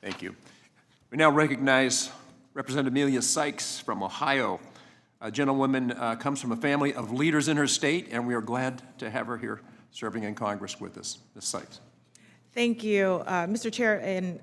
Thank you. We now recognize Representative Amelia Sykes from Ohio. A gentlewoman comes from a family of leaders in her state, and we are glad to have her here serving in Congress with us. Ms. Sykes. Thank you, Mr. Chair, and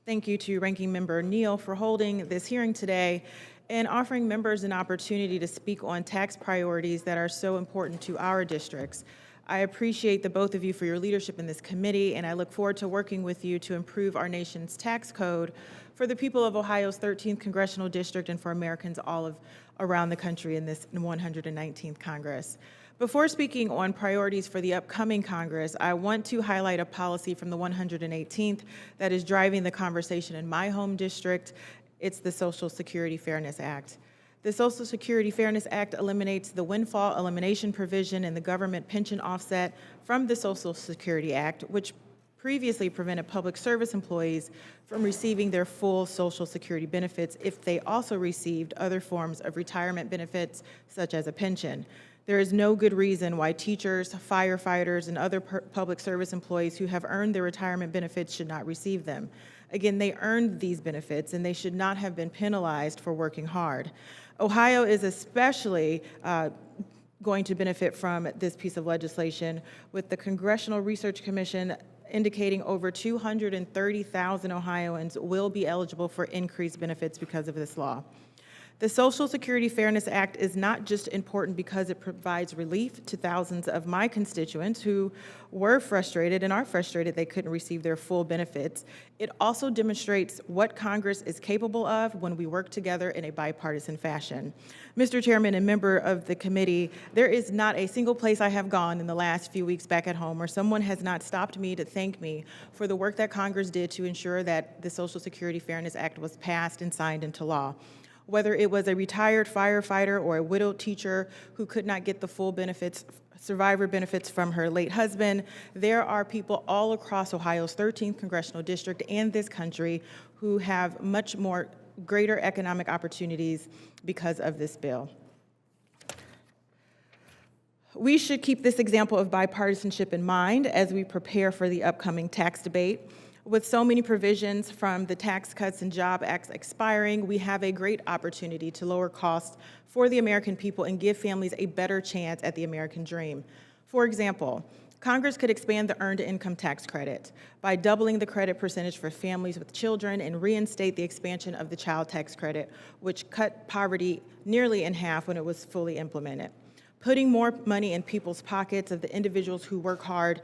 thank you to Ranking Member Neal for holding this hearing today and offering members an opportunity to speak on tax priorities that are so important to our districts. I appreciate the both of you for your leadership in this committee, and I look forward to working with you to improve our nation's tax code for the people of Ohio's 13th Congressional District and for Americans all around the country in this 119th Congress. Before speaking on priorities for the upcoming Congress, I want to highlight a policy from the 118th that is driving the conversation in my home district. It's the Social Security Fairness Act. The Social Security Fairness Act eliminates the windfall elimination provision in the government pension offset from the Social Security Act, which previously prevented public service employees from receiving their full Social Security benefits if they also received other forms of retirement benefits, such as a pension. There is no good reason why teachers, firefighters, and other public service employees who have earned their retirement benefits should not receive them. Again, they earned these benefits, and they should not have been penalized for working hard. Ohio is especially going to benefit from this piece of legislation, with the Congressional Research Commission indicating over 230,000 Ohioans will be eligible for increased benefits because of this law. The Social Security Fairness Act is not just important because it provides relief to thousands of my constituents who were frustrated and are frustrated they couldn't receive their full benefits. It also demonstrates what Congress is capable of when we work together in a bipartisan fashion. Mr. Chairman and member of the committee, there is not a single place I have gone in the last few weeks back at home where someone has not stopped me to thank me for the work that Congress did to ensure that the Social Security Fairness Act was passed and signed into law. Whether it was a retired firefighter or a widowed teacher who could not get the full benefits, survivor benefits from her late husband, there are people all across Ohio's 13th Congressional District and this country who have much more greater economic opportunities because of this bill. We should keep this example of bipartisanship in mind as we prepare for the upcoming tax debate. With so many provisions from the Tax Cuts and Jobs Act expiring, we have a great opportunity to lower costs for the American people and give families a better chance at the American dream. For example, Congress could expand the earned income tax credit by doubling the credit percentage for families with children and reinstate the expansion of the child tax credit, which cut poverty nearly in half when it was fully implemented. Putting more money in people's pockets of the individuals who work hard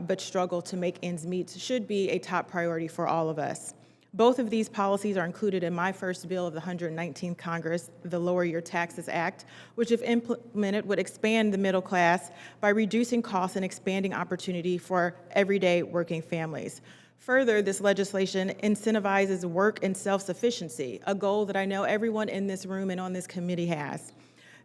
but struggle to make ends meet should be a top priority for all of us. Both of these policies are included in my first bill of the 119th Congress, the Lower Your Taxes Act, which if implemented would expand the middle class by reducing costs and expanding opportunity for everyday working families. Further, this legislation incentivizes work and self-sufficiency, a goal that I know everyone in this room and on this committee has.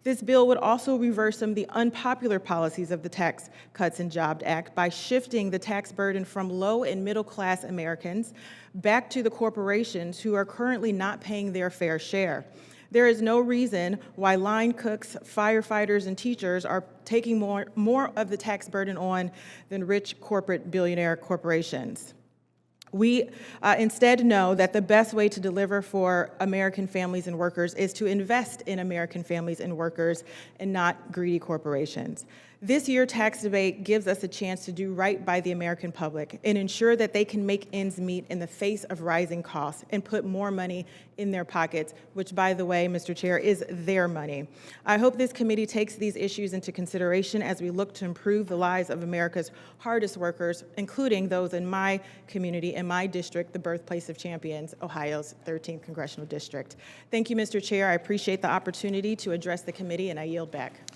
This bill would also reverse some of the unpopular policies of the Tax Cuts and Jobs Act by shifting the tax burden from low and middle class Americans back to the corporations who are currently not paying their fair share. There is no reason why line cooks, firefighters, and teachers are taking more of the tax burden on than rich corporate billionaire corporations. We instead know that the best way to deliver for American families and workers is to invest in American families and workers and not greedy corporations. This year's tax debate gives us a chance to do right by the American public and ensure that they can make ends meet in the face of rising costs and put more money in their pockets, which, by the way, Mr. Chair, is their money. I hope this committee takes these issues into consideration as we look to improve the lives of America's hardest workers, including those in my community and my district, the birthplace of champions, Ohio's 13th Congressional District. Thank you, Mr. Chair. I appreciate the opportunity to address the committee, and I yield back.